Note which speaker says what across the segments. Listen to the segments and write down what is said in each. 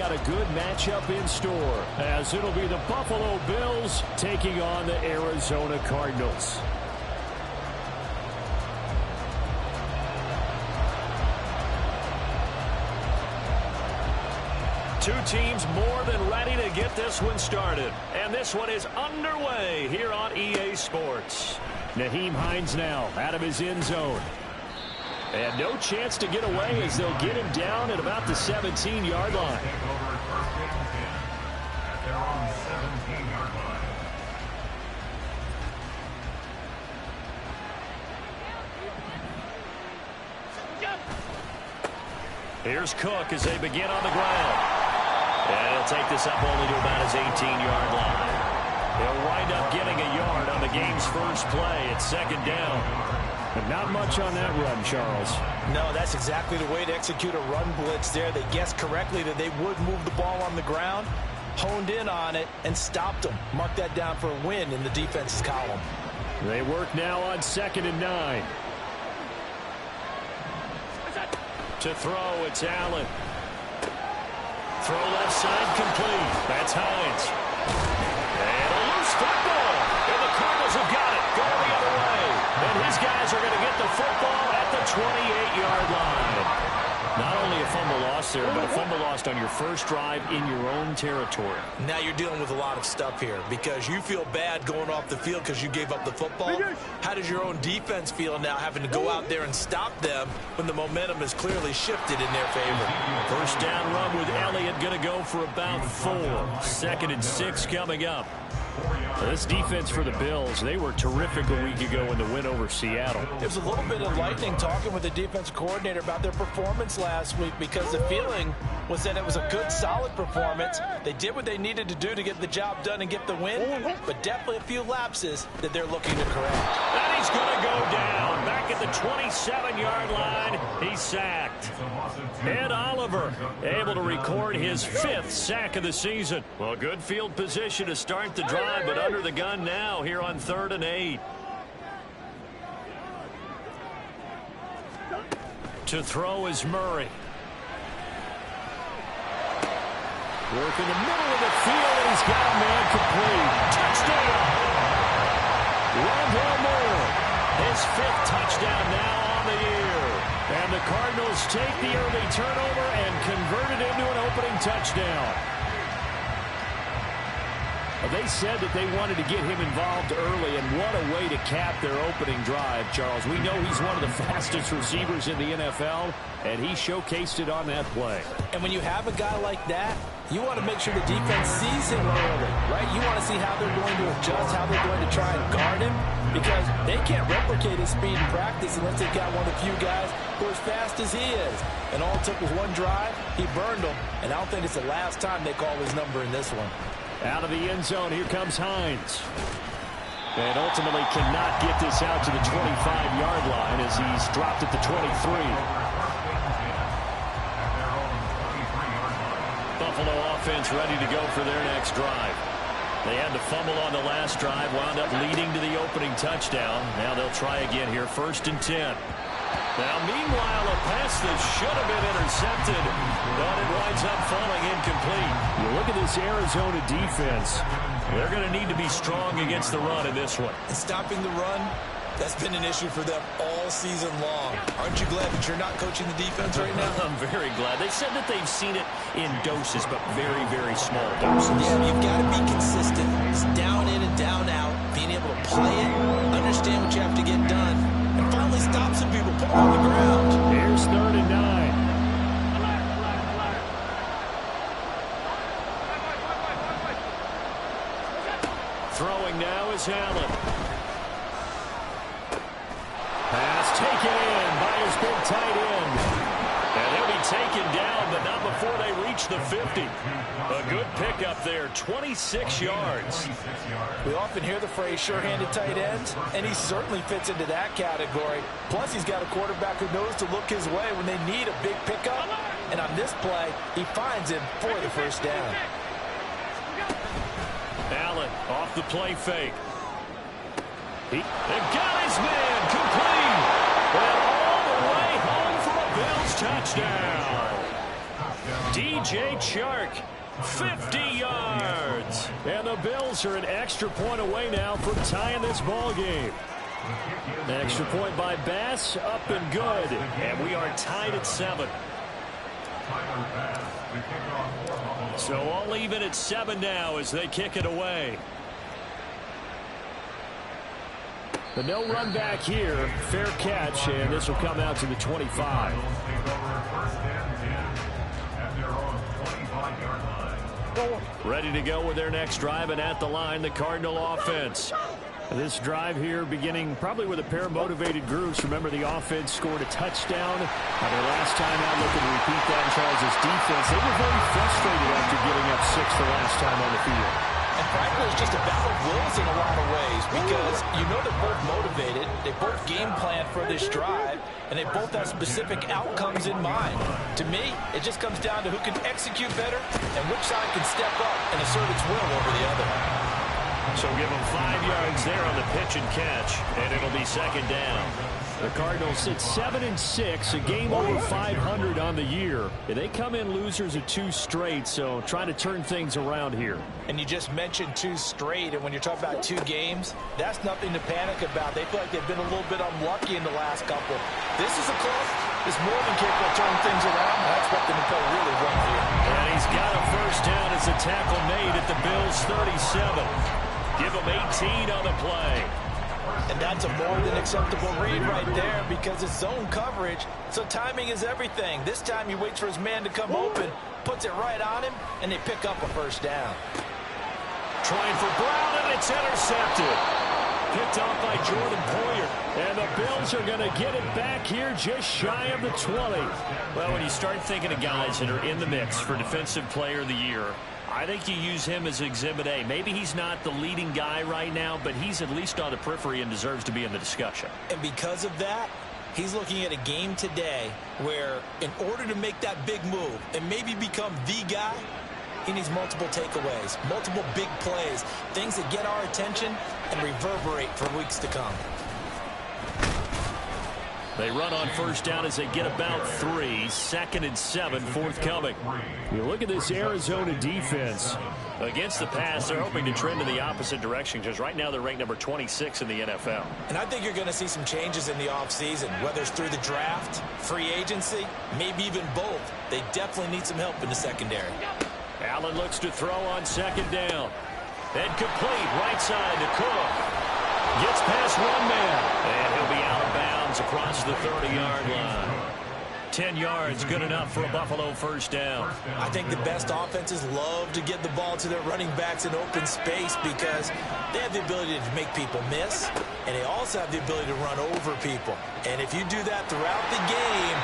Speaker 1: got a good matchup in store, as it'll be the Buffalo Bills taking on the Arizona Cardinals. Two teams more than ready to get this one started. And this one is underway here on EA Sports. Nyheim Hines now out of his end zone. And no chance to get away as they'll get him down at about the 17-yard line. Here's Cook as they begin on the ground. And he'll take this up only to about his 18-yard line. He'll wind up getting a yard on the game's first play. It's second down. But not much on that run, Charles.
Speaker 2: No, that's exactly the way to execute a run blitz there. They guessed correctly that they would move the ball on the ground, honed in on it, and stopped them. Mark that down for a win in the defense's column.
Speaker 1: They work now on 2nd and 9. To throw, it's Allen. Throw left side complete. That's Hines. And a loose football. And the Cardinals have got it. Going the other way. And his guys are going to get the football at the 28-yard line. Not only a fumble loss there, but a fumble lost on your first drive in your own territory.
Speaker 2: Now you're dealing with a lot of stuff here because you feel bad going off the field because you gave up the football. How does your own defense feel now having to go out there and stop them when the momentum is clearly shifted in their favor?
Speaker 1: First down run with Elliott going to go for about 4. 2nd and 6 coming up. This defense for the Bills, they were terrific a week ago in the win over Seattle.
Speaker 2: It was a little bit enlightening talking with the defense coordinator about their performance last week because the feeling was that it was a good, solid performance. They did what they needed to do to get the job done and get the win, but definitely a few lapses that they're looking to correct.
Speaker 1: And he's going to go down. Back at the 27-yard line, he's sacked. Ed Oliver able to record his 5th sack of the season. Well, good field position to start the drive, but under the gun now here on 3rd and 8. To throw is Murray. Work in the middle of the field, and he's got a man complete. Touchdown! Rondale Moore, his 5th touchdown now on the year. And the Cardinals take the early turnover and convert it into an opening touchdown. They said that they wanted to get him involved early, and what a way to cap their opening drive, Charles. We know he's one of the fastest receivers in the NFL, and he showcased it on that play.
Speaker 2: And when you have a guy like that, you want to make sure the defense sees him early, right? You want to see how they're going to adjust, how they're going to try and guard him, because they can't replicate his speed in practice unless they've got one of the few guys who are as fast as he is. And all it took was one drive, he burned them, and I don't think it's the last time they call his number in this one.
Speaker 1: Out of the end zone, here comes Hines. And ultimately cannot get this out to the 25-yard line as he's dropped at the 23. Buffalo offense ready to go for their next drive. They had to fumble on the last drive, wound up leading to the opening touchdown. Now they'll try again here, 1st and 10. Now, meanwhile, a pass that should have been intercepted, but it winds up falling incomplete. You look at this Arizona defense. They're going to need to be strong against the run in this one.
Speaker 2: And stopping the run, that's been an issue for them all season long. Aren't you glad that you're not coaching the defense right now?
Speaker 1: I'm very glad. They said that they've seen it in doses, but very, very small doses.
Speaker 2: Yeah, you've got to be consistent. It's down in and down out, being able to play it, understand what you have to get done, and finally stop some people, put them on the ground.
Speaker 1: Here's 3rd and 9. Throwing now is Allen. Pass taken in by his big tight end. And he'll be taken down, but not before they reach the 50. A good pickup there, 26 yards.
Speaker 2: We often hear the phrase sure-handed tight ends, and he certainly fits into that category. Plus, he's got a quarterback who knows to look his way when they need a big pickup. And on this play, he finds him for the first down.
Speaker 1: Allen off the play fake. They got his man complete. And all the way home for a Bills touchdown. DJ Chark, 50 yards. And the Bills are an extra point away now from tying this ball game. Extra point by Bass, up and good. And we are tied at 7. So all even at 7 now as they kick it away. The no run back here, fair catch, and this will come out to the 25. Ready to go with their next drive, and at the line, the Cardinal offense. This drive here beginning probably with a pair of motivated groups. Remember, the offense scored a touchdown. Their last time out, looking to repeat that in Charles' defense. They were very frustrated after giving up 6 the last time on the field.
Speaker 2: And frankly, it's just a battle of wills in a lot of ways because you know they're both motivated. They both game plan for this drive, and they both have specific outcomes in mind. To me, it just comes down to who can execute better and which side can step up and assert its will over the other.
Speaker 1: So give them 5 yards there on the pitch and catch, and it'll be second down. The Cardinals sit 7-6, a game over 500 on the year. They come in losers of 2 straight, so trying to turn things around here.
Speaker 2: And you just mentioned 2 straight, and when you're talking about 2 games, that's nothing to panic about. They feel like they've been a little bit unlucky in the last couple. This is a close. It's more than capable of turning things around. That's what they play really well here.
Speaker 1: And he's got a first down as the tackle made at the Bills' 37. Give him 18 on the play.
Speaker 2: And that's a more than acceptable read right there because it's zone coverage, so timing is everything. This time he waits for his man to come open, puts it right on him, and they pick up a first down.
Speaker 1: Trying for Brown, and it's intercepted. Picked off by Jordan Poyer. And the Bills are going to get it back here just shy of the 20. Well, when you start thinking of guys that are in the mix for Defensive Player of the Year, I think you use him as Exhibit A. Maybe he's not the leading guy right now, but he's at least on the periphery and deserves to be in the discussion.
Speaker 2: And because of that, he's looking at a game today where in order to make that big move and maybe become the guy, he needs multiple takeaways, multiple big plays, things that get our attention and reverberate for weeks to come.
Speaker 1: They run on first down as they get about 3. 2nd and 7 forthcoming. You look at this Arizona defense. Against the pass, they're hoping to trend in the opposite direction because right now they're ranked number 26 in the NFL.
Speaker 2: And I think you're going to see some changes in the offseason, whether it's through the draft, free agency, maybe even both. They definitely need some help in the secondary.
Speaker 1: Allen looks to throw on second down. And complete right side to Cook. Gets past one man. And he'll be out of bounds across the 30-yard line. 10 yards, good enough for a Buffalo first down.
Speaker 2: I think the best offenses love to get the ball to their running backs in open space because they have the ability to make people miss, and they also have the ability to run over people. And if you do that throughout the game,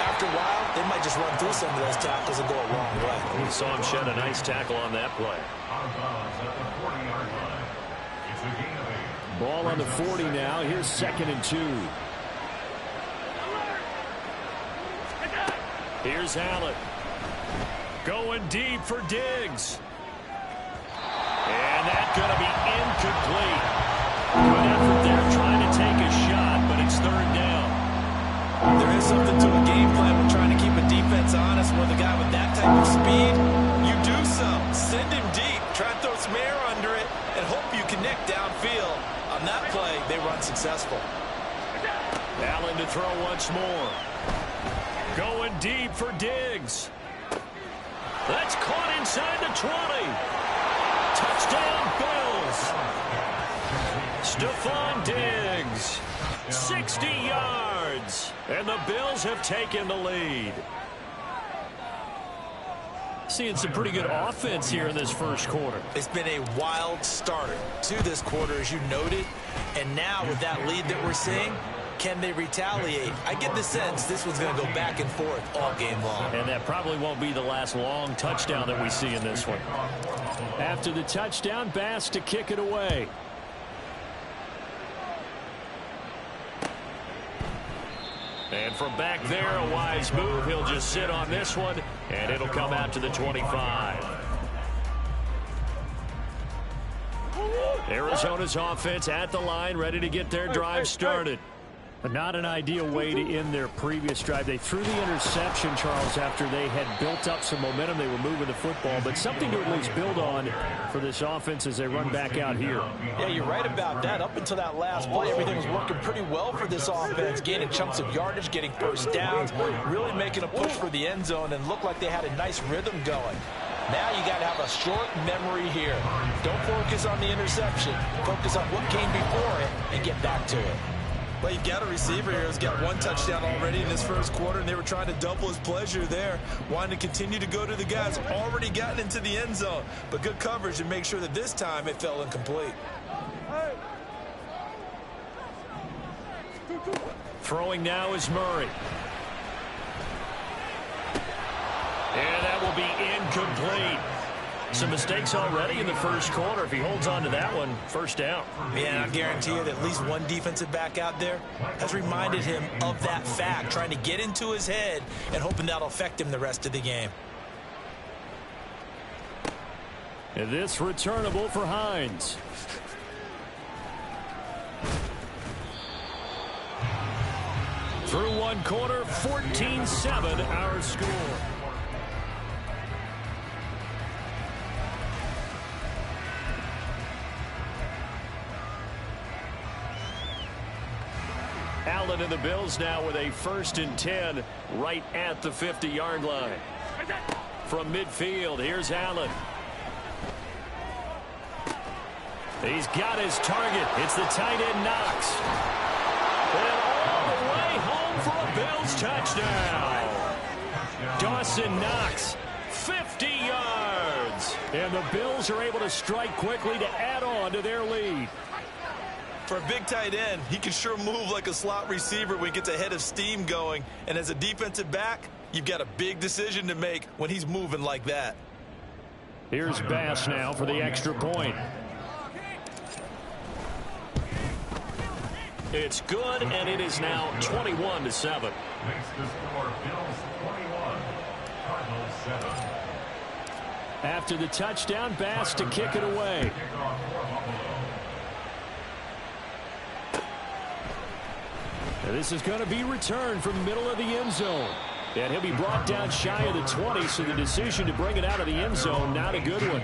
Speaker 2: after a while, they might just run through some of those tackles and go a long way.
Speaker 1: We saw him shed a nice tackle on that play. Ball on the 40 now. Here's 2nd and 2. Here's Allen. Going deep for Diggs. And that's going to be incomplete. Good effort there trying to take a shot, but it's 3rd down.
Speaker 2: There is something to a game plan with trying to keep a defense honest with a guy with that type of speed. You do so. Send him deep. Try and throw some air under it and hope you connect downfield. On that play, they run successful.
Speaker 1: Allen to throw once more. Going deep for Diggs. That's caught inside the 20. Touchdown, Bills. Stephon Diggs. 60 yards. And the Bills have taken the lead. Seeing some pretty good offense here in this first quarter.
Speaker 2: It's been a wild start to this quarter, as you noted. And now with that lead that we're seeing, can they retaliate? I get the sense this one's going to go back and forth all game long.
Speaker 1: And that probably won't be the last long touchdown that we see in this one. After the touchdown, Bass to kick it away. And from back there, a wise move. He'll just sit on this one, and it'll come out to the 25. Arizona's offense at the line, ready to get their drive started. Not an ideal way to end their previous drive. They threw the interception, Charles, after they had built up some momentum. They were moving the football, but something to at least build on for this offense as they run back out here.
Speaker 2: Yeah, you're right about that. Up until that last play, everything was working pretty well for this offense, gaining chunks of yardage, getting first downs, really making a push for the end zone, and looked like they had a nice rhythm going. Now you got to have a short memory here. Don't focus on the interception. Focus on what came before it and get back to it.
Speaker 3: Well, you've got a receiver here who's got one touchdown already in this first quarter, and they were trying to double his pleasure there, wanting to continue to go to the guys already gotten into the end zone. But good coverage and make sure that this time it fell incomplete.
Speaker 1: Throwing now is Murray. And that will be incomplete. Some mistakes already in the first quarter. If he holds on to that one, first down.
Speaker 2: Yeah, I guarantee you that at least one defensive back out there has reminded him of that fact, trying to get into his head and hoping that'll affect him the rest of the game.
Speaker 1: And this returnable for Hines. Through one quarter, 14-7 our score. Allen and the Bills now with a 1st and 10 right at the 50-yard line. From midfield, here's Allen. He's got his target. It's the tight end Knox. And all the way home for a Bills touchdown. Dawson Knox, 50 yards. And the Bills are able to strike quickly to add on to their lead.
Speaker 3: For a big tight end, he can sure move like a slot receiver when he gets a head of steam going. And as a defensive back, you've got a big decision to make when he's moving like that.
Speaker 1: Here's Bass now for the extra point. It's good, and it is now 21-7.
Speaker 4: Makes the score Bills 21, Cardinals 7.
Speaker 1: After the touchdown, Bass to kick it away. And this is going to be returned from the middle of the end zone. And he'll be brought down shy of the 20, so the decision to bring it out of the end zone, not a good one.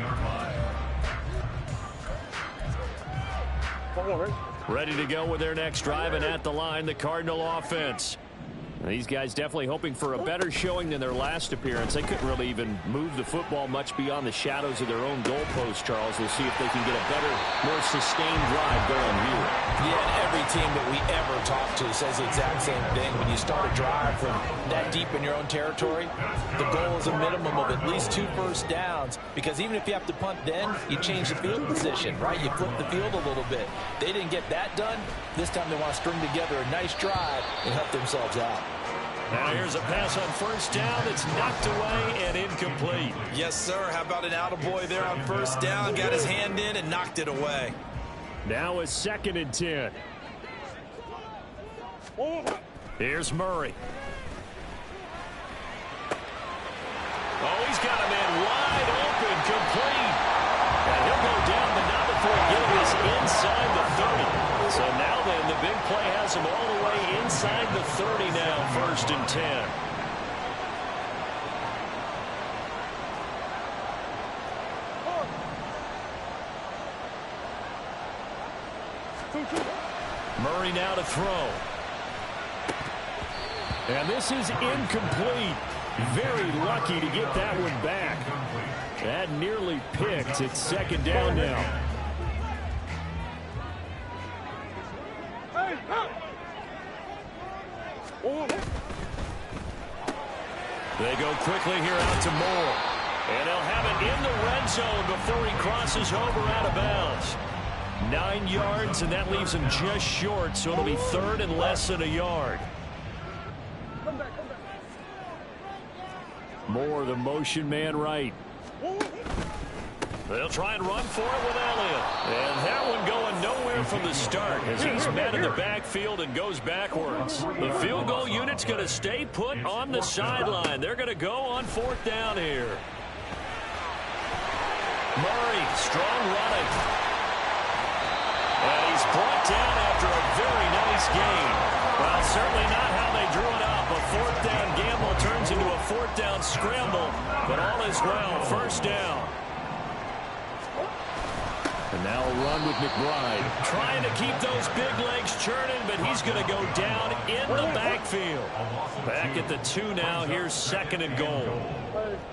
Speaker 1: Ready to go with their next drive, and at the line, the Cardinal offense. These guys definitely hoping for a better showing than their last appearance. They couldn't really even move the football much beyond the shadows of their own goalpost, Charles. We'll see if they can get a better, more sustained drive going here.
Speaker 2: Yeah, and every team that we ever talk to says the exact same thing. When you start a drive from that deep in your own territory, the goal is a minimum of at least 2 first downs, because even if you have to punt then, you change the field position, right? You flip the field a little bit. They didn't get that done. This time they want to string together a nice drive and help themselves out.
Speaker 1: Now here's a pass on first down that's knocked away and incomplete.
Speaker 3: Yes, sir. How about an attaboy there on first down? Got his hand in and knocked it away.
Speaker 1: Now a 2nd and 10. Here's Murray. Oh, he's got a man wide open, complete. And he'll go down, but not before getting this inside the 30. So now then, the big play has him all the way inside the 30 now, 1st and 10. Murray now to throw. And this is incomplete. Very lucky to get that one back. That nearly picked. It's 2nd down now. They go quickly here out to Moore. And they'll have it in the red zone before he crosses over out of bounds. 9 yards, and that leaves him just short, so it'll be 3rd and less than a yard. Moore, the motion man right. They'll try and run for it with Elliott. And that one going nowhere from the start as he's met in the backfield and goes backwards. The field goal unit's going to stay put on the sideline. They're going to go on 4th down here. Murray, strong running. And he's brought down after a very nice game. Well, scramble, but all is well. First down. And now a run with McBride. Trying to keep those big legs churning, but he's going to go down in the backfield. Back at the 2 now. Here's 2nd and goal.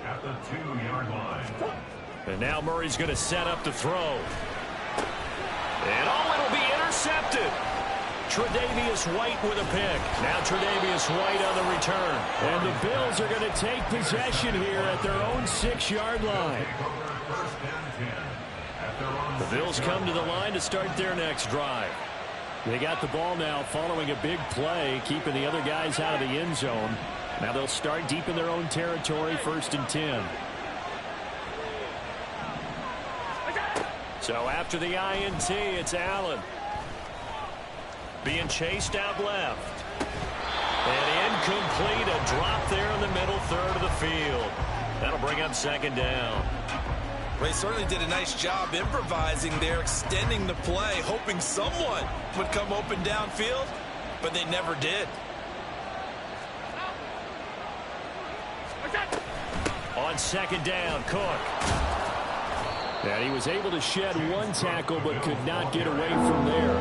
Speaker 4: At the 2-yard line.
Speaker 1: And now Murray's going to set up to throw. And it'll be intercepted. Tre'Davious White with a pick. Now Tre'Davious White on the return. And the Bills are going to take possession here at their own 6-yard line.
Speaker 4: First and 10.
Speaker 1: The Bills come to the line to start their next drive. They got the ball now following a big play, keeping the other guys out of the end zone. Now they'll start deep in their own territory, 1st and 10. So after the INT, it's Allen. Being chased out left. And incomplete, a drop there in the middle third of the field. That'll bring up 2nd down.
Speaker 3: Well, he certainly did a nice job improvising there, extending the play, hoping someone would come open downfield, but they never did.
Speaker 1: On 2nd down, Cook. And he was able to shed 1 tackle, but could not get away from there.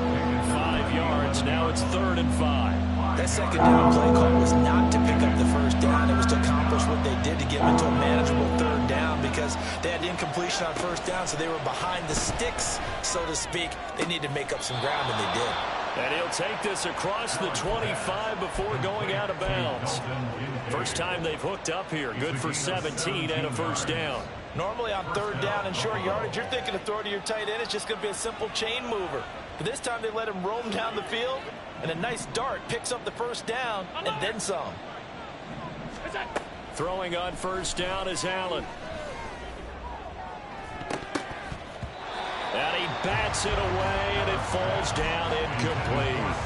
Speaker 1: 5 yards, now it's 3rd and 5.
Speaker 2: That 2nd down play call was not to pick up the 1st down. It was to accomplish what they did to get them into a manageable 3rd down because they had incompletion on 1st down, so they were behind the sticks, so to speak. They needed to make up some ground, and they did.
Speaker 1: And he'll take this across the 25 before going out of bounds. First time they've hooked up here. Good for 17 and a 1st down.
Speaker 2: Normally on 3rd down and short yardage, you're thinking of throw to your tight end. It's just going to be a simple chain mover. But this time they let him roam down the field, and a nice dart picks up the 1st down and then some.
Speaker 1: Throwing on 1st down is Allen. And he bats it away, and it falls down incomplete.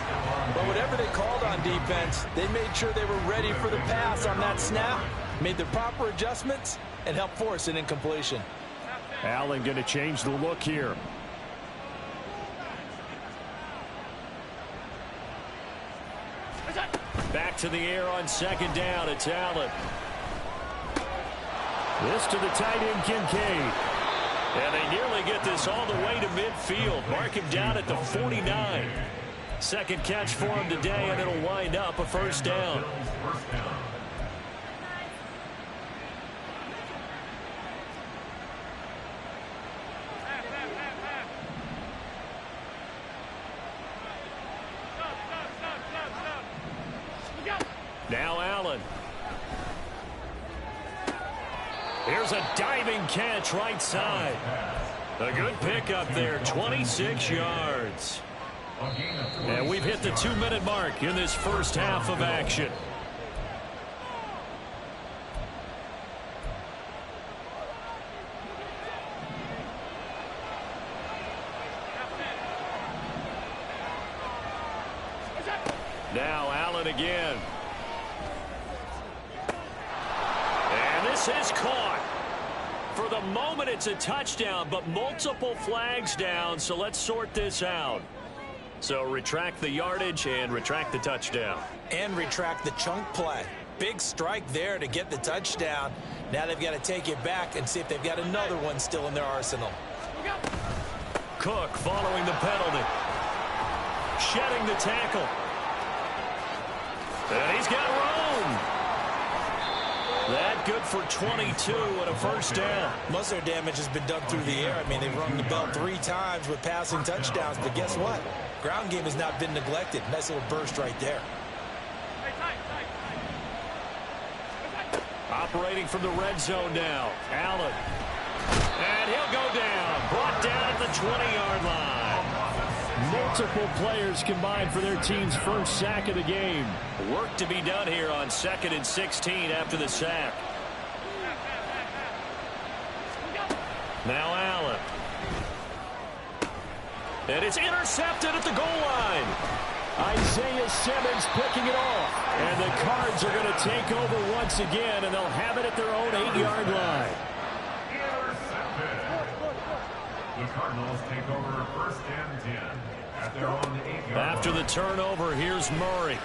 Speaker 2: But whatever they called on defense, they made sure they were ready for the pass on that snap, made the proper adjustments, and helped force an incompletion.
Speaker 1: Allen going to change the look here. Back to the air on 2nd down. It's Allen. This to the tight end, Kincaid. And they nearly get this all the way to midfield. Mark him down at the 49. 2nd catch for him today, and it'll wind up a 1st down. Now Allen. Here's a diving catch right side. A good pickup there, 26 yards. And we've hit the 2-minute mark in this first half of action. Now Allen again. And this is caught. For the moment, it's a touchdown, but multiple flags down, so let's sort this out. So retract the yardage and retract the touchdown.
Speaker 2: And retract the chunk play. Big strike there to get the touchdown. Now they've got to take it back and see if they've got another one still in their arsenal.
Speaker 1: Cook following the penalty. Shedding the tackle. And he's got room. That good for 22 and a 1st down.
Speaker 2: Most of their damage has been done through the air. I mean, they've rung the bell 3 times with passing touchdowns, but guess what? Ground game has not been neglected. Nice little burst right there.
Speaker 1: Operating from the red zone now. Allen. And he'll go down. Brought down at the 20-yard line. Multiple players combined for their team's first sack of the game. Work to be done here on 2nd and 16 after the sack. Now Allen. And it's intercepted at the goal line. Isaiah Simmons picking it off. And the Cards are going to take over once again, and they'll have it at their own 8-yard line.
Speaker 4: The Cardinals take over 1st and 10 at their own 8-yard line.
Speaker 1: After the turnover, here's Murray.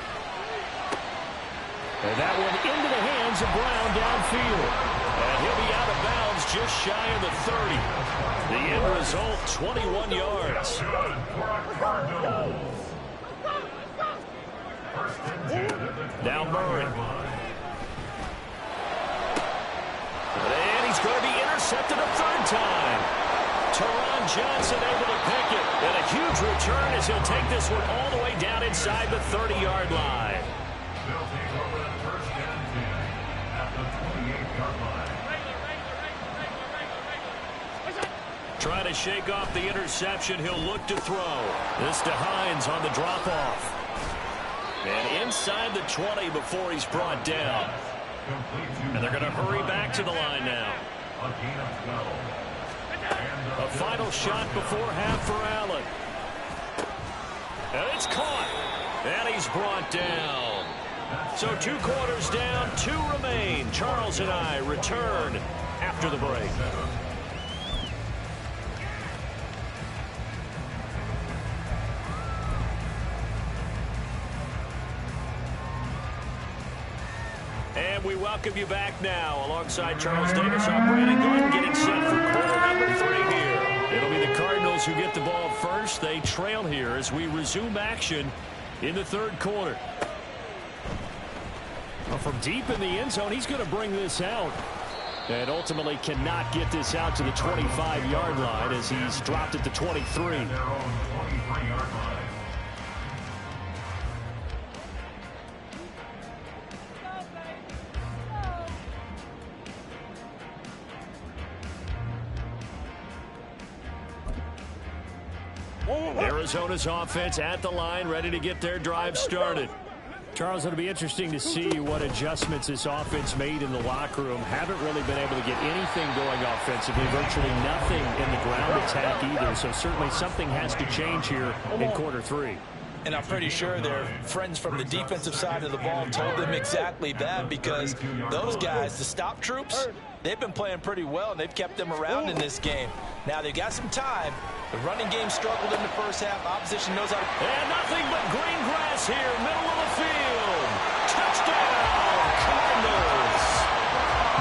Speaker 1: And that one into the hands of Brown downfield. And he'll be out of bounds just shy of the 30. The end result, 21 yards. Now Murray. And he's going to be intercepted a third time. Teron Johnson able to pick it. And a huge return as he'll take this one all the way down inside the 30-yard line.
Speaker 4: They'll take over the first and 10 at the 28-yard line.
Speaker 1: Trying to shake off the interception. He'll look to throw. This to Hines on the drop-off. And inside the 20 before he's brought down. And they're going to hurry back to the line now. A final shot before half for Allen. And it's caught. And he's brought down. So 2 quarters down, 2 remain. Charles and I return after the break. And we welcome you back now. Alongside Charles Davis, I'm Brandon Gordon, getting set for quarter number 3 here. It'll be the Cardinals who get the ball first. They trail here as we resume action in the 3rd quarter. Well, from deep in the end zone, he's going to bring this out. And ultimately cannot get this out to the 25-yard line as he's dropped at the 23. Arizona's offense at the line, ready to get their drive started. Charles, it'll be interesting to see what adjustments this offense made in the locker room. Haven't really been able to get anything going offensively, virtually nothing in the ground attack either. So certainly something has to change here in quarter 3.
Speaker 2: And I'm pretty sure their friends from the defensive side of the ball told them exactly that, because those guys, the stop troops, they've been playing pretty well, and they've kept them around in this game. Now, they've got some time. The running game struggled in the first half. Opposition knows how to...
Speaker 1: And nothing but green grass here, middle of the field. Touchdown, Cardinals.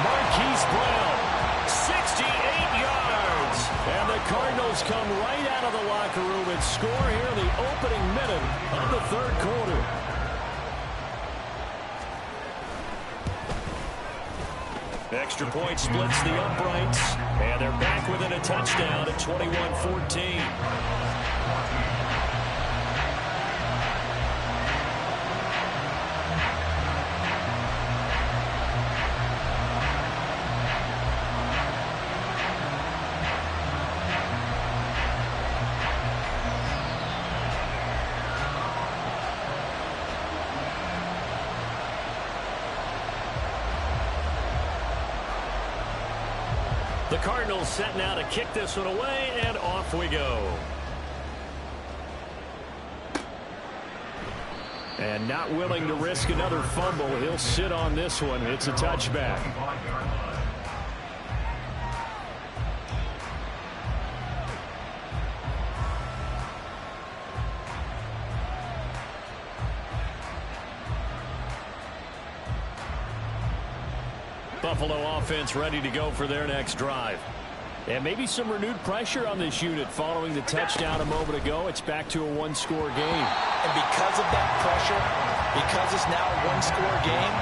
Speaker 1: Marquise Brown, 68 yards. And the Cardinals come right out of the locker room and score here in the opening minute of the 3rd quarter. Extra point splits the uprights, and they're back within a touchdown at 21-14. The Cardinals set now to kick this one away, and off we go. And not willing to risk another fumble, he'll sit on this one. It's a touchback. Buffalo offense ready to go for their next drive. And maybe some renewed pressure on this unit following the touchdown a moment ago. It's back to a 1-score game.
Speaker 2: And because of that pressure, because it's now a 1-score game,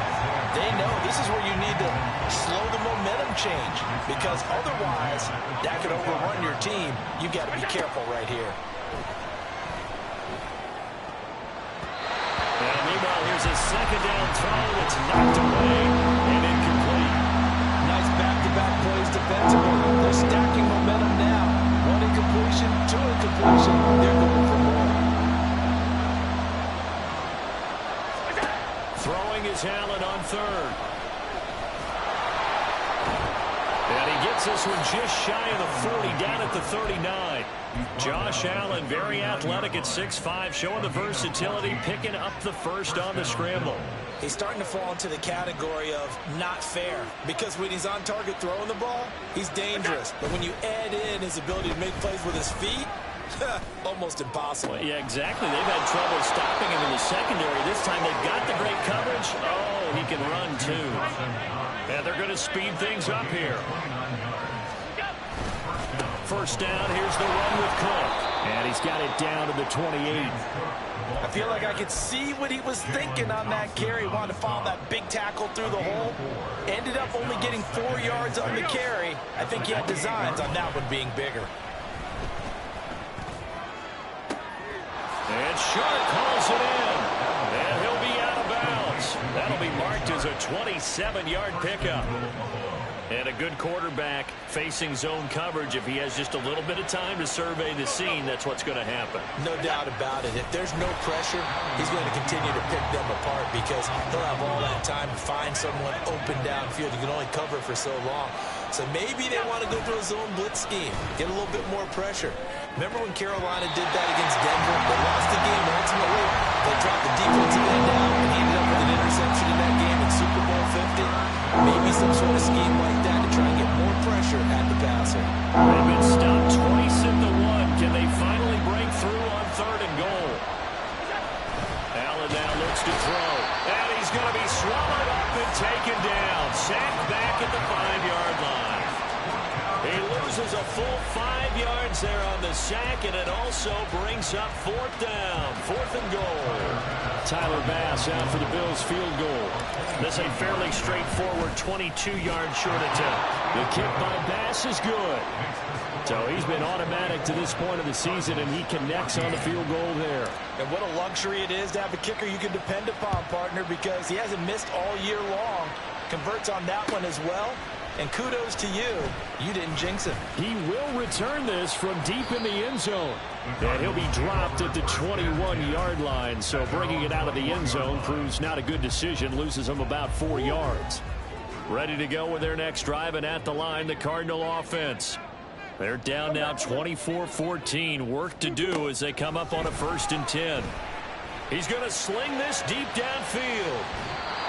Speaker 2: they know this is where you need to slow the momentum change, because otherwise that could overrun your team. You've got to be careful right here.
Speaker 1: And meanwhile, here's a 2nd down throw that's knocked away and incomplete.
Speaker 2: Nice back-to-back plays defensively. They're stacking momentum now. 1 incompletion, 2 incompletion. They're going for more.
Speaker 1: Throwing is Allen on 3rd. And he gets this one just shy of the 40, down at the 39. Josh Allen, very athletic at 6'5", showing the versatility, picking up the first on the scramble.
Speaker 2: He's starting to fall into the category of not fair, because when he's on target throwing the ball, he's dangerous. But when you add in his ability to make plays with his feet, almost impossible.
Speaker 1: Well, yeah, exactly. They've had trouble stopping him in the secondary. This time they've got the great coverage. Oh, he can run too. And they're going to speed things up here. First down, here's the run with Cook. And he's got it down to the 28.
Speaker 2: I feel like I could see what he was thinking on that carry. He wanted to follow that big tackle through the hole. Ended up only getting 4 yards on the carry. I think he had designs on that one being bigger.
Speaker 1: And Sharp calls it in. And he'll be out of bounds. That'll be marked as a 27-yard pickup. And a good quarterback facing zone coverage. If he has just a little bit of time to survey the scene, that's what's going to happen.
Speaker 2: No doubt about it. If there's no pressure, he's going to continue to pick them apart because he'll have all that time to find someone open downfield. You can only cover for so long. So maybe they want to go through a zone blitz scheme, get a little bit more pressure. Remember when Carolina did that against Denver? They lost the game ultimately. They dropped the defensive end down and he ended up with an interception in that game in Super Bowl 50. Maybe some sort of scheme like that to try and get more pressure at the passer.
Speaker 1: They've been stopped twice at the 1. Can they finally break through on 3rd and goal? Allen now looks to throw. And he's going to be swallowed up and taken down. Sacked back at the 5-yard line. He loses a full 5 yards there on the sack, and it also brings up 4th down. 4th and goal. Tyler Bass out for the Bills field goal. This a fairly straightforward 22-yard short attempt. The kick by Bass is good. So he's been automatic to this point of the season, and he connects on the field goal there.
Speaker 2: And what a luxury it is to have a kicker you can depend upon, partner, because he hasn't missed all year long. Converts on that one as well. And kudos to you. You didn't jinx him.
Speaker 1: He will return this from deep in the end zone. And he'll be dropped at the 21-yard line. So bringing it out of the end zone proves not a good decision. Loses him about 4 yards. Ready to go with their next drive, and at the line, the Cardinal offense. They're down now 24-14. Work to do as they come up on a 1st and 10. He's going to sling this deep downfield.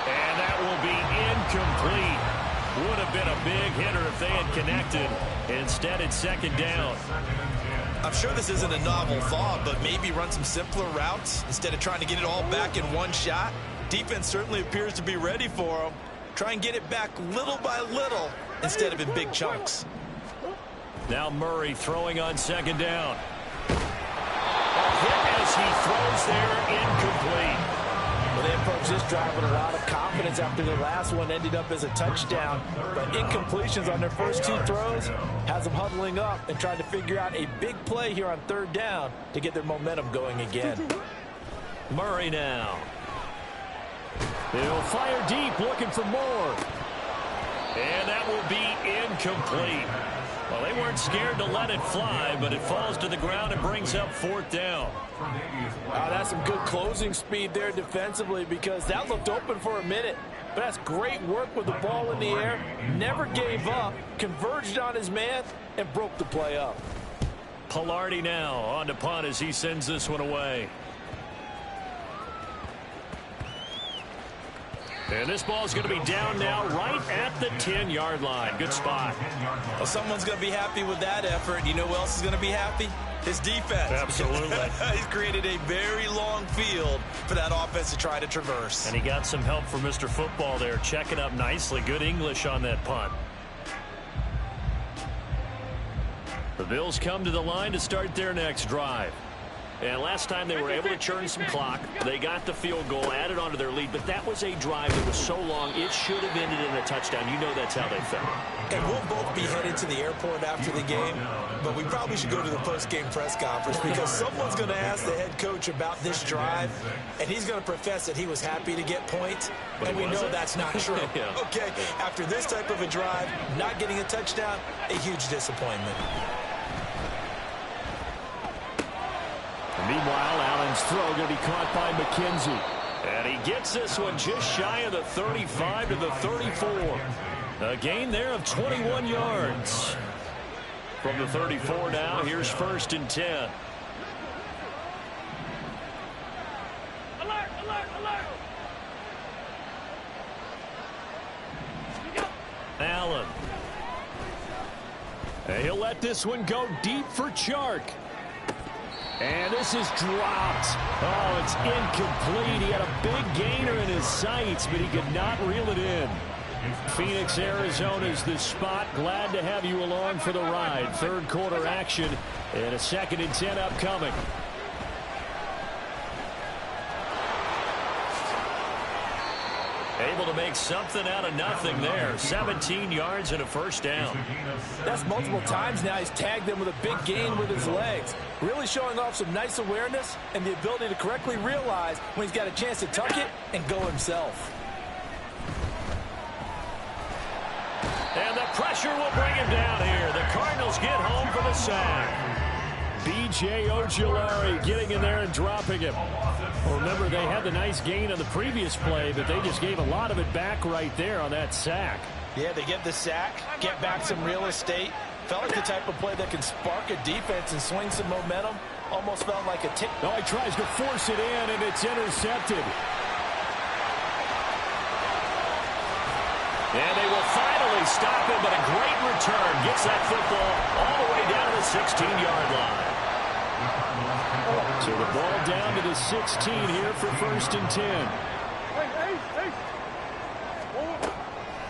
Speaker 1: And that will be incomplete. Would have been a big hitter if they had connected. Instead, it's 2nd down.
Speaker 3: I'm sure this isn't a novel thought, but maybe run some simpler routes instead of trying to get it all back in one shot. Defense certainly appears to be ready for him. Try and get it back little by little instead of in big chunks.
Speaker 1: Now Murray throwing on 2nd down. A hit as he throws there, incomplete.
Speaker 2: Well, they approached this drive with a lot of confidence after their last one ended up as a touchdown. But incompletions on their first 2 throws has them huddling up and trying to figure out a big play here on 3rd down to get their momentum going again.
Speaker 1: Murray now. He'll fire deep, looking for more. And that will be incomplete. Well, they weren't scared to let it fly, but it falls to the ground and brings up 4th down.
Speaker 2: That's some good closing speed there defensively because that looked open for a minute. But that's great work with the ball in the air. Never gave up, converged on his man, and broke the play up.
Speaker 1: Palardy now on to punt as he sends this one away. And this ball is going to be down now right at the 10-yard line. Good spot.
Speaker 3: Well, someone's going to be happy with that effort. You know who else is going to be happy? His defense.
Speaker 1: Absolutely.
Speaker 3: He's created a very long field for that offense to try to traverse.
Speaker 1: And he got some help from Mr. Football there, checking up nicely. Good English on that punt. The Bills come to the line to start their next drive. And last time they were able to churn some clock. They got the field goal, added on to their lead, but that was a drive that was so long it should have ended in a touchdown. You know that's how they felt.
Speaker 3: And we'll both be headed to the airport after the game, but we probably should go to the post-game press conference because someone's going to ask the head coach about this drive, and he's going to profess that he was happy to get points, and we know that's not true.
Speaker 1: Yeah.
Speaker 3: Okay, after this type of a drive, not getting a touchdown, a huge disappointment.
Speaker 1: Meanwhile, Allen's throw going to be caught by McKenzie. And he gets this one just shy of the 35 to the 34. A gain there of 21 yards. From the 34 now, here's 1st and 10.
Speaker 5: Alert, alert, alert.
Speaker 1: Allen. And he'll let this one go deep for Chark. And this is dropped. Oh, it's incomplete. He had a big gainer in his sights, but he could not reel it in. Phoenix, Arizona's the spot. Glad to have you along for the ride. Third quarter action and a 2nd and 10 upcoming. Able to make something out of nothing there. 17 yards and a first down.
Speaker 2: That's multiple times now. He's tagged them with a big gain with his legs. Really showing off some nice awareness and the ability to correctly realize when he's got a chance to tuck it and go himself.
Speaker 1: And the pressure will bring him down here. The Cardinals get home for the sack. B.J. Ojulari getting in there and dropping him. Well, remember, they had the nice gain on the previous play, but they just gave a lot of it back right there on that sack.
Speaker 2: Yeah, they get the sack, get back some real estate. Felt like the type of play that can spark a defense and swing some momentum. Almost felt like a tick.
Speaker 1: Oh, he tries to force it in, and it's intercepted. And they will finally stop him, but a great return. Gets that football all the way down to the 16-yard line. So the ball down to the 16 here for 1st and 10.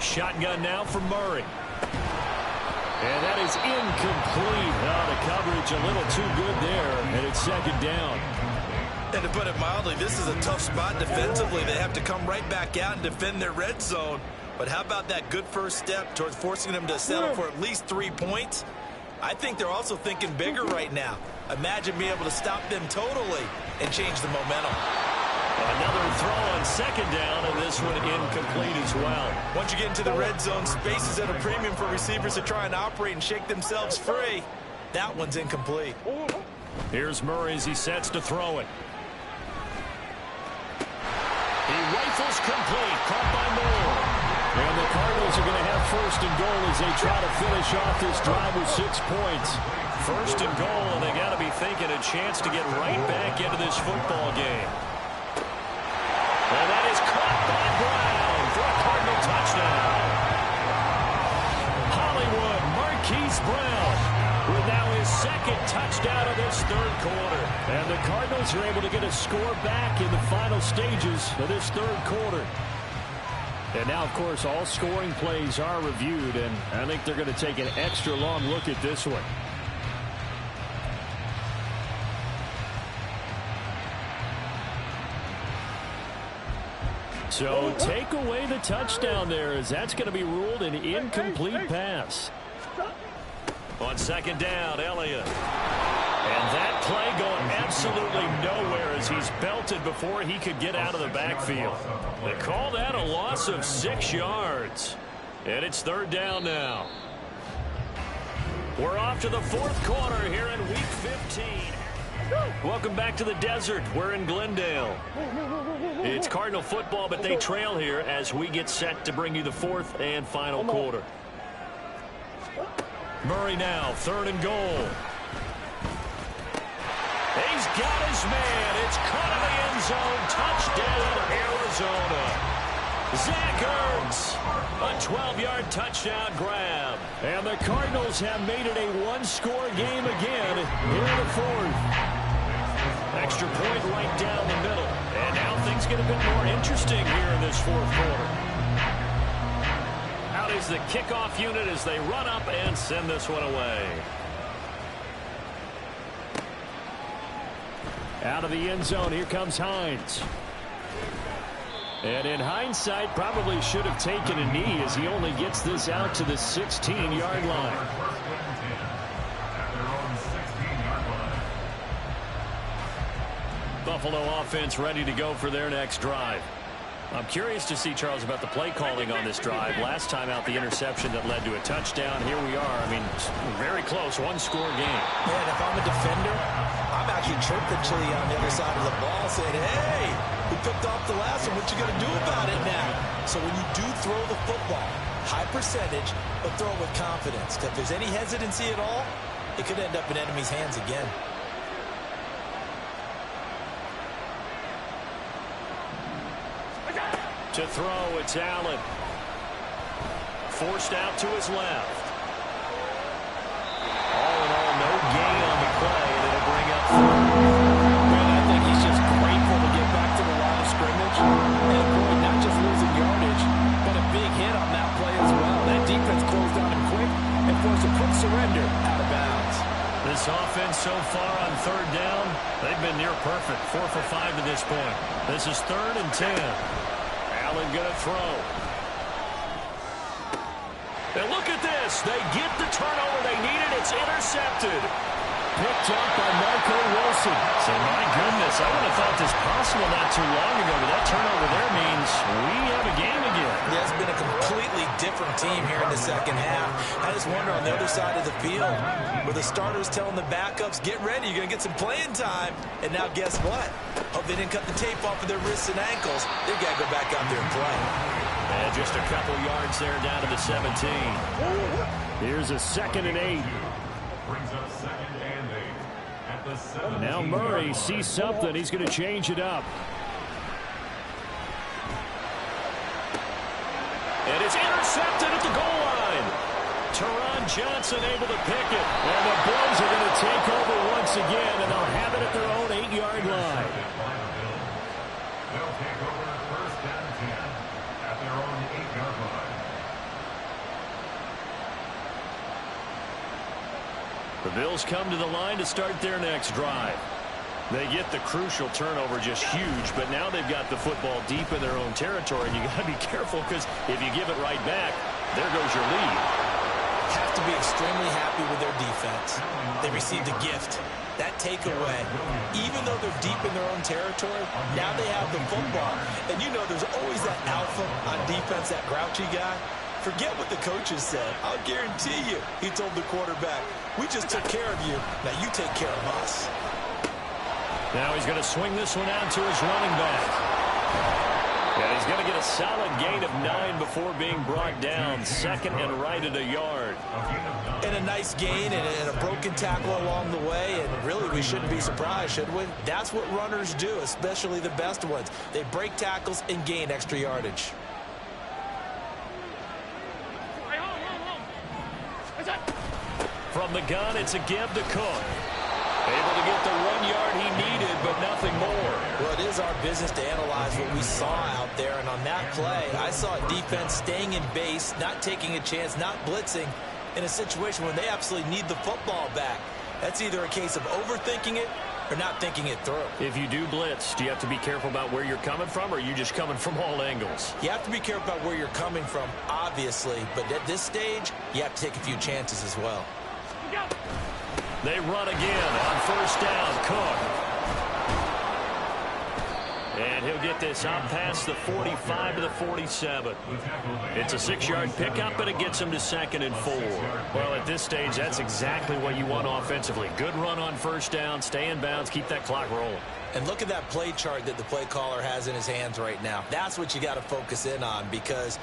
Speaker 1: Shotgun now for Murray. And that is incomplete. Oh, the coverage a little too good there, and it's 2nd down.
Speaker 3: And to put it mildly, this is a tough spot defensively. They have to come right back out and defend their red zone. But how about that good first step towards forcing them to settle for at least 3 points? I think they're also thinking bigger right now. Imagine being able to stop them totally and change the momentum.
Speaker 1: Another throw on 2nd down, and this one incomplete as well.
Speaker 3: Once you get into the red zone, space is at a premium for receivers to try and operate and shake themselves free. That one's incomplete.
Speaker 1: Here's Murray as he sets to throw it. He rifles complete, caught by Moore. And the Cardinals are going to have 1st and goal as they try to finish off this drive with 6 points. 1st and goal, and they got to be thinking a chance to get right back into this football game. And that is caught by Brown for a Cardinal touchdown. Hollywood Marquise Brown with now his 2nd touchdown of this 3rd quarter. And the Cardinals are able to get a score back in the final stages of this 3rd quarter. And now, of course, all scoring plays are reviewed, and I think they're going to take an extra long look at this one. So take away the touchdown there, as that's going to be ruled an incomplete pass. On 2nd down, Elliott. And that play going absolutely nowhere as he's belted before he could get out of the backfield. They call that a loss of 6 yards. And it's 3rd down now. We're off to the 4th quarter here in Week 15. Welcome back to the desert. We're in Glendale. It's Cardinal football, but they trail here as we get set to bring you the 4th and final quarter. Murray now, 3rd and goal. He's got his man. It's caught in the end zone. Touchdown, Arizona. Zach Ertz, a 12-yard touchdown grab. And the Cardinals have made it a one-score game again here in the 4th. Extra point right down the middle. And now things get a bit more interesting here in this 4th quarter. Out is the kickoff unit as they run up and send this one away. Out of the end zone, here comes Hines. And in hindsight, probably should have taken a knee as he only gets this out to the 16-yard line. Buffalo offense ready to go for their next drive. I'm curious to see, Charles, about the play calling on this drive. Last time out, the interception that led to a touchdown. Here we are. I mean, very close, one-score game.
Speaker 2: Man, if I'm a defender, I'm actually chirping Chili on the other side of the ball saying, hey, we picked off the last one. What you going to do about it now? So when you do throw the football, high percentage, but throw it with confidence. Because if there's any hesitancy at all, it could end up in enemy's hands again.
Speaker 1: To throw, it's Allen. Forced out to his left. All in all, no gain on the play, and it'll bring up 4th. This offense so far on third down, they've been near perfect. 4 for 5 to this point. This is 3rd and 10. Allen going to throw. And look at this. They get the turnover they needed. It's intercepted.
Speaker 2: Picked up by Marco Wilson.
Speaker 1: So, my goodness, I would have thought this possible not too long ago, but that turnover there means we have a game again.
Speaker 2: Yeah, it's been a completely different team here in the second half. I just wonder on the other side of the field where the starters telling the backups, get ready, you're going to get some playing time. And now guess what? Hope they didn't cut the tape off of their wrists and ankles. They've got to go back out there and play.
Speaker 1: And just a couple yards there down to the 17.
Speaker 6: Here's a 2nd and 8.
Speaker 4: Brings up 2nd and 8 at the 7.
Speaker 6: Now Murray sees something. He's going to change it up.
Speaker 1: And it's intercepted at the goal line. Teron Johnson able to pick it. And the Bills are going to take over once again, and they'll have it at their own 8-yard line.
Speaker 4: They'll take over 1st and 10 at their own 8-yard line.
Speaker 1: The Bills come to the line to start their next drive. They get the crucial turnover, just huge, but now they've got the football deep in their own territory, and you got to be careful because if you give it right back, there goes your lead.
Speaker 2: Have to be extremely happy with their defense. They received a gift. That takeaway, even though they're deep in their own territory, now they have the football. And you know there's always that alpha on defense, that grouchy guy. Forget what the coaches said. I'll guarantee you, he told the quarterback, we just took care of you. Now you take care of us.
Speaker 1: Now he's going to swing this one out to his running back. And he's going to get a solid gain of 9 before being brought down. 2nd and right at a yard.
Speaker 2: And a nice gain and a broken tackle along the way. And really, we shouldn't be surprised, should we? That's what runners do, especially the best ones. They break tackles and gain extra yardage.
Speaker 5: Hey, hold. What's that?
Speaker 1: From the gun, it's a give to Cook. Able to get the 1 yard he needed, but nothing more.
Speaker 2: Well, it is our business to analyze what we saw out there. And on that play, I saw a defense staying in base, not taking a chance, not blitzing in a situation when they absolutely need the football back. That's either a case of overthinking it or not thinking it through.
Speaker 1: If you do blitz, do you have to be careful about where you're coming from, or are you just coming from all angles?
Speaker 2: You have to be careful about where you're coming from, obviously. But at this stage, you have to take a few chances as well.
Speaker 5: Go.
Speaker 1: They run again on 1st down. Cook. And he'll get this out past the 45 to the 47. It's a 6-yard pickup, but it gets him to 2nd and 4. Well, at this stage, that's exactly what you want offensively. Good run on 1st down, stay in bounds, keep that clock rolling.
Speaker 2: And look at that play chart that the play caller has in his hands right now. That's what you got to focus in on, because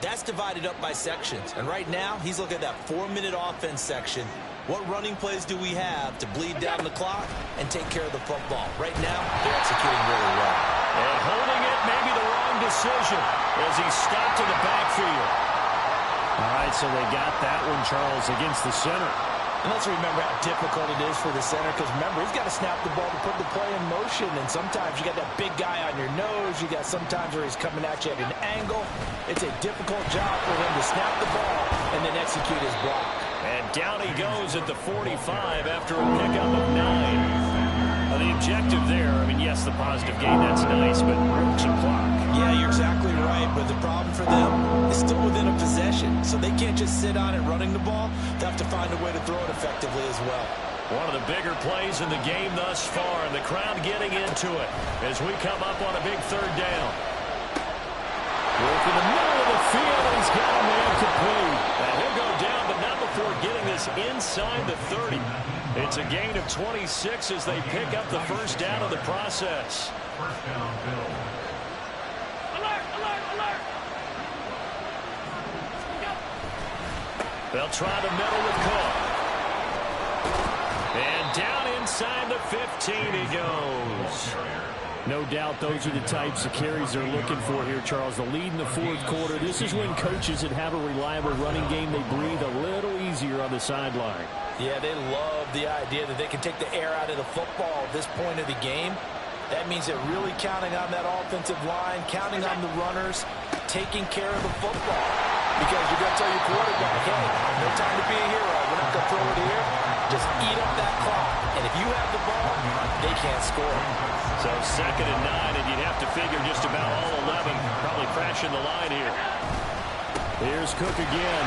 Speaker 2: that's divided up by sections. And right now, he's looking at that 4-minute offense section. What running plays do we have to bleed down the clock and take care of the football? Right now, they're executing really well.
Speaker 1: And holding it may be the wrong decision as he stopped in the backfield.
Speaker 6: All right, so they got that one, Charles, against the center.
Speaker 2: And let's remember how difficult it is for the center, because remember, he's got to snap the ball to put the play in motion, and sometimes you got that big guy on your nose. You got sometimes where he's coming at you at an angle. It's a difficult job for him to snap the ball and then execute his block.
Speaker 1: And down he goes at the 45 after a pickup of 9. Well, the objective there, I mean, yes, the positive gain, that's nice, but broke some clock.
Speaker 2: Yeah, you're exactly right, but the problem for them is still within a possession, so they can't just sit on it running the ball. They have to find a way to throw it effectively as well.
Speaker 1: One of the bigger plays in the game thus far, and the crowd getting into it as we come up on a big 3rd down. Work in the middle of the field, and he's got a man complete. And he'll go down, but not before getting this inside the 30. It's a gain of 26 as they pick up the 1st down of the process.
Speaker 4: 1st down, Bill.
Speaker 5: Alert.
Speaker 1: They'll try the middle with Cook. And down inside the 15 he goes.
Speaker 6: No doubt those are the types of carries they're looking for here, Charles. The lead in the 4th quarter. This is when coaches that have a reliable running game, they breathe a little easier on the sideline.
Speaker 2: Yeah, they love the idea that they can take the air out of the football at this point of the game. That means they're really counting on that offensive line, counting on the runners, taking care of the football. Because you're going to tell your quarterback, hey, no time to be a hero. We're not going to throw it here. Just eat up that And if you have the ball, they can't score.
Speaker 1: So 2nd and 9, and you'd have to figure just about all 11 probably crashing the line here.
Speaker 6: Here's Cook again.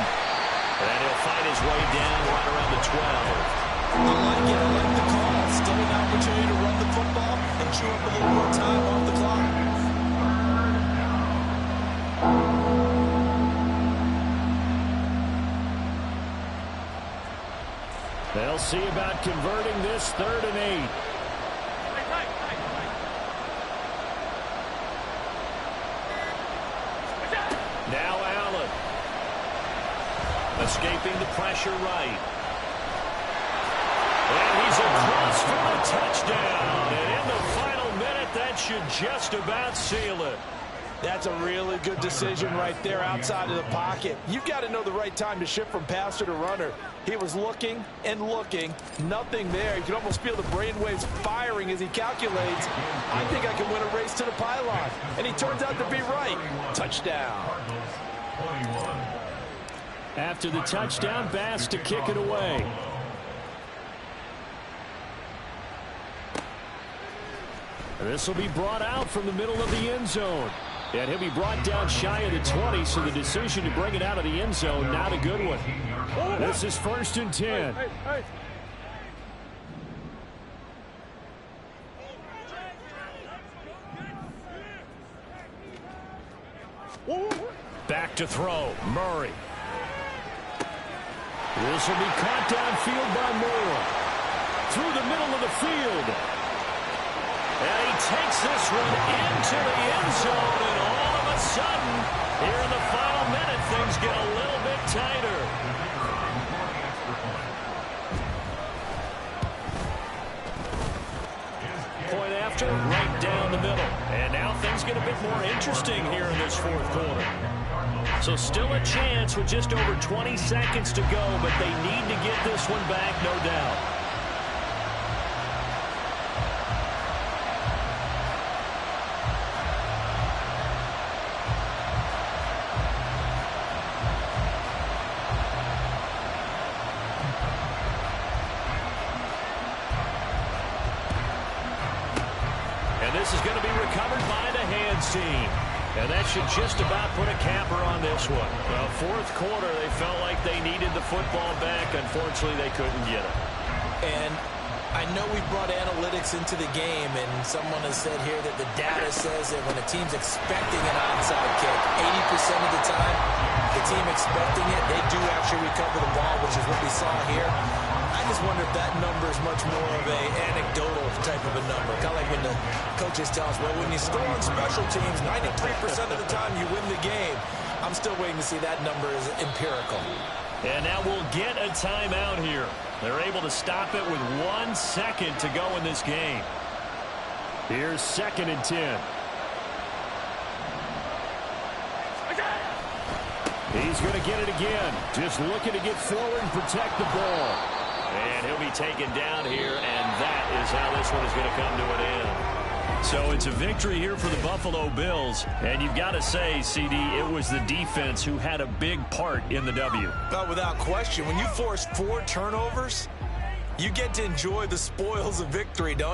Speaker 1: And he'll fight his way down right around the 12.
Speaker 3: I like it. I like the call. Still an opportunity to run the football and chew up a little more time off the clock.
Speaker 6: They'll see about converting this 3rd and 8.
Speaker 1: Now Allen. Escaping the pressure right. And he's across for the touchdown. And in the final minute, that should just about seal it.
Speaker 2: That's a really good decision right there outside of the pocket. You've got to know the right time to shift from passer to runner. He was looking and looking, nothing there. You can almost feel the brainwaves firing as he calculates, I think I can win a race to the pylon. And he turns out to be right. Touchdown.
Speaker 6: After the touchdown, Bass to kick it away. This will be brought out from the middle of the end zone. And he'll be brought down shy of the 20, so the decision to bring it out of the end zone, not a good one. This is 1st and 10.
Speaker 1: Back to throw. Murray. This will be caught downfield by Moore. Through the middle of the field. And he takes this one into the end zone, and all of a sudden, here in the final minute, things get a little bit tighter. Point after, right down the middle. And now things get a bit more interesting here in this 4th quarter. So still a chance with just over 20 seconds to go, but they need to get this one back, no doubt. This is going to be recovered by the hands team. And that should just about put a capper on this one. Well, 4th quarter, they felt like they needed the football back. Unfortunately, they couldn't get it.
Speaker 2: And I know we brought analytics into the game, and someone has said here that the data says that when a team's expecting an onside kick, 80% of the time, the team expecting it, they do actually recover the ball, which is what we saw here. I just wonder if that number is much more of a anecdotal type of a number. Kind of like when the coaches tell us, well, when you score on special teams, 93% of the time you win the game. I'm still waiting to see that number is empirical.
Speaker 1: And now we'll get a timeout here. They're able to stop it with 1 second to go in this game.
Speaker 6: Here's 2nd and 10. He's going to get it again. Just looking to get forward and protect the ball.
Speaker 1: And he'll be taken down here, and that is how this one is going to come to an end. So it's a victory here for the Buffalo Bills. And you've got to say, CD, it was the defense who had a big part in the W.
Speaker 3: But without question, when you force 4 turnovers, you get to enjoy the spoils of victory, don't you?